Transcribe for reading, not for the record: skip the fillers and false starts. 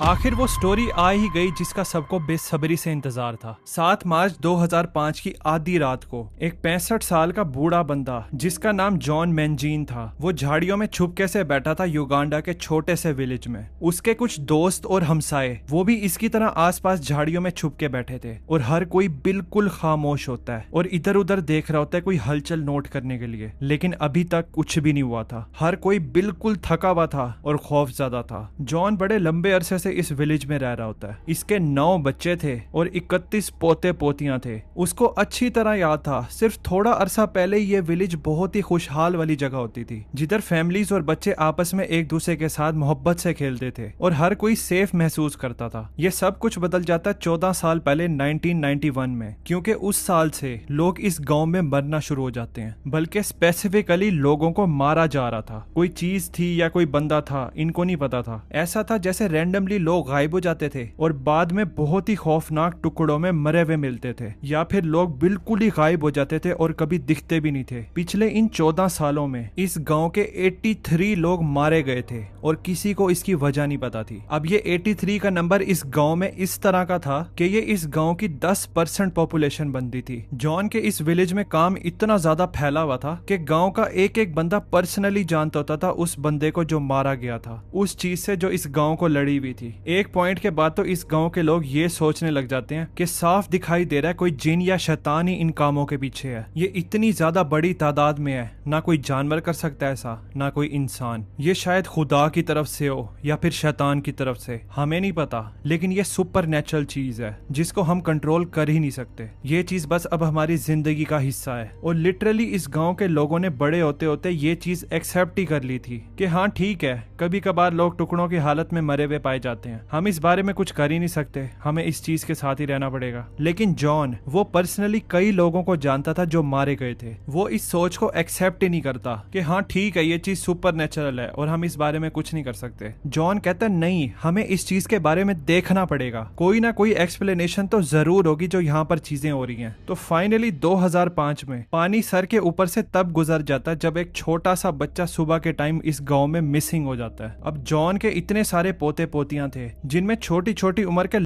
आखिर वो स्टोरी आ ही गई जिसका सबको बेसब्री से इंतजार था। 7 मार्च 2005 की आधी रात को एक 65 साल का बूढ़ा बंदा जिसका नाम जॉन मैनजीन था, वो झाड़ियों में छुपके से बैठा था युगांडा के छोटे से विलेज में। उसके कुछ दोस्त और हमसाए वो भी इसकी तरह आसपास झाड़ियों में छुपके बैठे थे और हर कोई बिल्कुल खामोश होता है और इधर उधर देख रहा होता है कोई हलचल नोट करने के लिए। लेकिन अभी तक कुछ भी नहीं हुआ था। हर कोई बिल्कुल थका हुआ था और खौफ ज्यादा था। जॉन बड़े लंबे अरसे से इस विलेज में रह रहा होता है। इसके 9 बच्चे थे और 31 पोते पोतियां थे। उसको अच्छी तरह याद था, सिर्फ थोड़ा अरसा पहले ये विलेज बहुत ही खुशहाल वाली जगह होती थी, जिधर फैमिलीज और बच्चे आपस में एक दूसरे के साथ मोहब्बत से खेलते थे और हर कोई सेफ महसूस करता था। ये सब कुछ बदल जाता है 14 साल पहले 1991 में, क्योंकि उस साल से लोग इस गांव में मरना शुरू हो जाते हैं। बल्कि स्पेसिफिकली लोगों को मारा जा रहा था। कोई चीज थी या कोई बंदा था, इनको नहीं पता था। ऐसा था जैसे रैंडमली लोग गायब हो जाते थे और बाद में बहुत ही खौफनाक टुकड़ों में मरे हुए मिलते थे, या फिर लोग बिल्कुल ही गायब हो जाते थे और कभी दिखते भी नहीं थे। पिछले इन 14 सालों में इस गांव के 83 लोग मारे गए थे और किसी को इसकी वजह नहीं पता थी। अब ये 83 का नंबर इस गांव में इस तरह का था कि ये इस गांव की 10% पॉपुलेशन बनती थी। जॉन के इस विलेज में काम इतना ज्यादा फैला हुआ था कि गांव का एक एक बंदा पर्सनली जानता होता था उस बंदे को जो मारा गया था, उस चीज से जो इस गांव को लड़ी हुई थी। एक पॉइंट के बाद तो इस गांव के लोग ये सोचने लग जाते हैं कि साफ दिखाई दे रहा है कोई जिन या शैतान ही इन कामों के पीछे है। ये इतनी ज्यादा बड़ी तादाद में है, ना कोई जानवर कर सकता है ऐसा, ना कोई इंसान। ये शायद खुदा की तरफ से हो या फिर शैतान की तरफ से, हमें नहीं पता। लेकिन ये सुपर नेचुरल चीज है जिसको हम कंट्रोल कर ही नहीं सकते। ये चीज बस अब हमारी जिंदगी का हिस्सा है और लिटरली इस गांव के लोगों ने बड़े होते होते ये चीज एक्सेप्ट ही कर ली थी कि हाँ ठीक है, कभी कभार लोग टुकड़ों की हालत में मरे हुए पाए जाते हैं, हम इस बारे में कुछ कर ही नहीं सकते, हमें इस चीज के साथ ही रहना पड़ेगा। लेकिन जॉन वो पर्सनली कई लोगों को जानता था जो मारे गए थे। वो इस सोच को एक्सेप्ट ही नहीं करता कि हाँ ठीक है, ये चीज सुपर नेचुरल है और हम इस बारे में कुछ नहीं कर सकते। जॉन कहता है नहीं, हमें इस चीज के बारे में देखना पड़ेगा, कोई ना कोई एक्सप्लेनेशन तो जरूर होगी जो यहाँ पर चीजें हो रही हैं। तो फाइनली 2005 में पानी सर के ऊपर से तब गुजर जाता है जब एक छोटा सा बच्चा सुबह के टाइम इस गाँव में मिसिंग हो जाता है। अब जॉन के इतने सारे पोते पोतियां थे जिनमें छोटी छोटी उम्र के